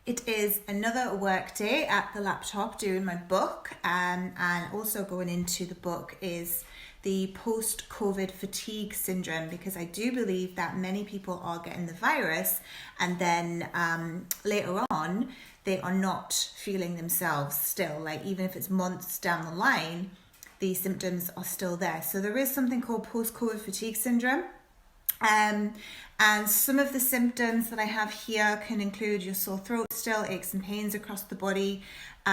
It is another work day at the laptop doing my book, and also going into the book is the post-COVID fatigue syndrome, because I do believe that many people are getting the virus and then later on they are not feeling themselves still, like even if it's months down the line, these symptoms are still there. So there is something called post-COVID fatigue syndrome. And some of the symptoms that I have here can include your sore throat still, aches and pains across the body. So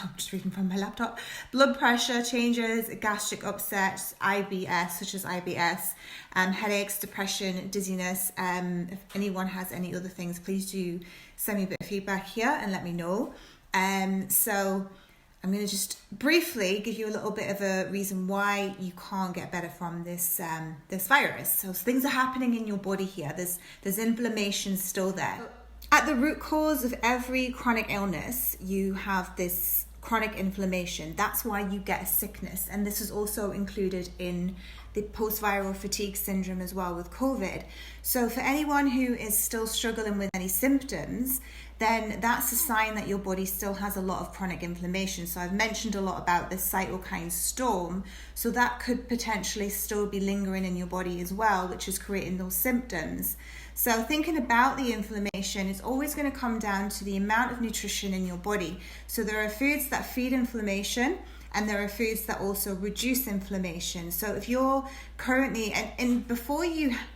I'm just reading from my laptop. Blood pressure changes, gastric upset, IBS, such as IBS, headaches, depression, dizziness. If anyone has any other things, please do send me a bit of feedback here and let me know. So I'm going to just briefly give you a little bit of a reason why you can't get better from this virus. So things are happening in your body here. There's inflammation still there. At the root cause of every chronic illness, you have this chronic inflammation. That's why you get a sickness. And this is also included in the post-viral fatigue syndrome as well with COVID. So for anyone who is still struggling with any symptoms, then that's a sign that your body still has a lot of chronic inflammation. So I've mentioned a lot about the cytokine storm. So that could potentially still be lingering in your body as well, which is creating those symptoms. So thinking about the inflammation, it's always going to come down to the amount of nutrition in your body. So there are foods that feed inflammation, and there are foods that also reduce inflammation. So if you're currently, and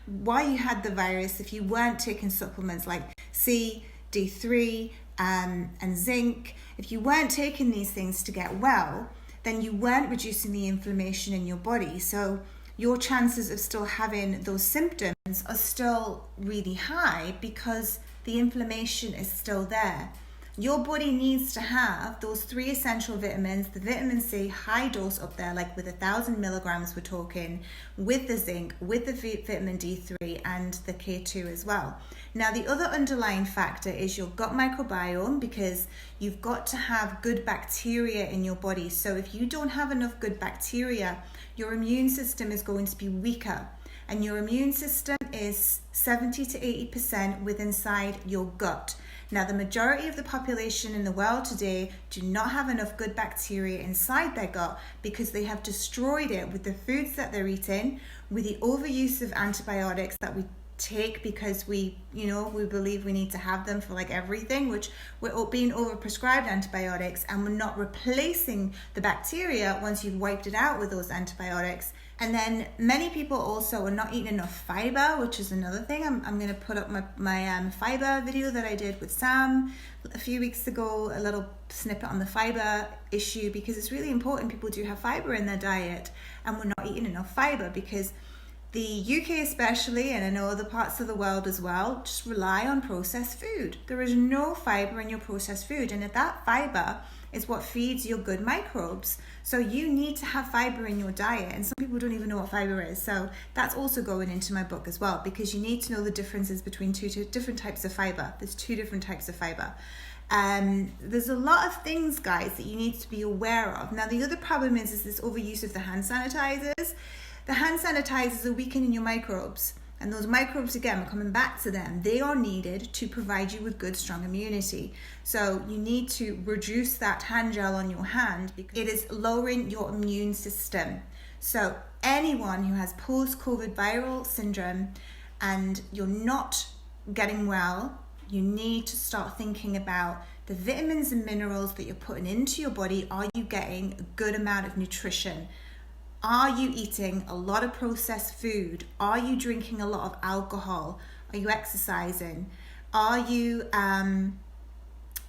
while you had the virus, if you weren't taking supplements like C, D3 and zinc, if you weren't taking these things to get well, then you weren't reducing the inflammation in your body. So your chances of still having those symptoms are still really high because the inflammation is still there. Your body needs to have those 3 essential vitamins, the vitamin C, high dose up there, like with 1,000 milligrams we're talking, with the zinc, with the vitamin D3 and the K2 as well. Now, the other underlying factor is your gut microbiome, because you've got to have good bacteria in your body. So if you don't have enough good bacteria, your immune system is going to be weaker. And your immune system is 70 to 80% within inside your gut. Now, the majority of the population in the world today do not have enough good bacteria inside their gut because they have destroyed it with the foods that they're eating, with the overuse of antibiotics that we take because we believe we need to have them for like everything, which we're being overprescribed antibiotics, and we're not replacing the bacteria once you've wiped it out with those antibiotics. And then many people also are not eating enough fiber, which is another thing. I'm going to put up my fiber video that I did with Sam a few weeks ago, a little snippet on the fiber issue, because it's really important people do have fiber in their diet, and we're not eating enough fiber because the UK especially, and I know other parts of the world as well, just rely on processed food. There is no fiber in your processed food, and that fiber is what feeds your good microbes. So you need to have fiber in your diet, and some people don't even know what fiber is. So that's also going into my book as well, because you need to know the differences between two different types of fiber. There's 2 different types of fiber. There's a lot of things, guys, that you need to be aware of. Now, the other problem is this overuse of the hand sanitizers. The hand sanitizers are weakening your microbes. And those microbes, again, we're coming back to them. They are needed to provide you with good, strong immunity. So you need to reduce that hand gel on your hand because it is lowering your immune system. So anyone who has post-COVID viral syndrome and you're not getting well, you need to start thinking about the vitamins and minerals that you're putting into your body. Are you getting a good amount of nutrition? Are you eating a lot of processed food? Are you drinking a lot of alcohol? Are you exercising? Are you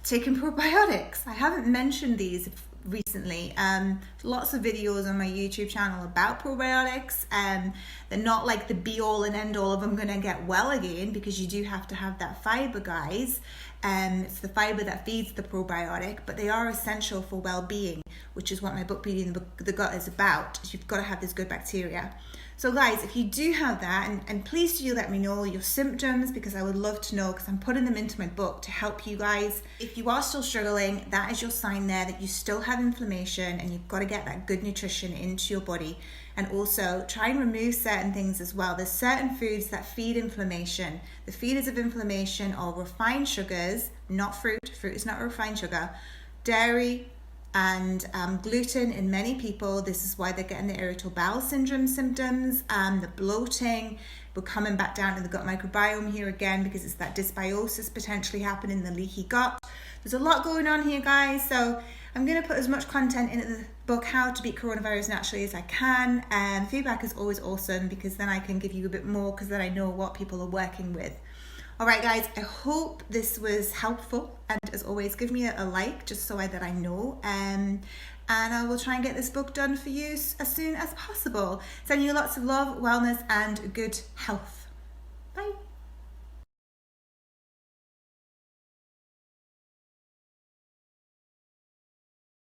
taking probiotics? I haven't mentioned these recently. Lots of videos on my YouTube channel about probiotics. They're not like the be all and end all of I'm gonna get well again, because you do have to have that fiber, guys. It's the fiber that feeds the probiotic, but they are essential for well-being, which is what my book Beauty in the Gut is about. You've got to have this good bacteria. So guys, if you do have that, and please do let me know your symptoms, because I would love to know, because I'm putting them into my book to help you guys. If you are still struggling, that is your sign there that you still have inflammation, and you've got to get that good nutrition into your body and also try and remove certain things as well. There's certain foods that feed inflammation. The feeders of inflammation are refined sugars, not fruit. Fruit is not a refined sugar. Dairy and gluten in many people. This is why they're getting the irritable bowel syndrome symptoms, the bloating. We're coming back down to the gut microbiome here again because it's that dysbiosis potentially happening, the leaky gut. There's a lot going on here, guys. So I'm going to put as much content in the book, How to Beat Coronavirus Naturally, as I can. And feedback is always awesome because then I can give you a bit more because then I know what people are working with. All right, guys, I hope this was helpful. And as always, give me a like just so that I know. And I will try and get this book done for you as soon as possible. Sending you lots of love, wellness, and good health.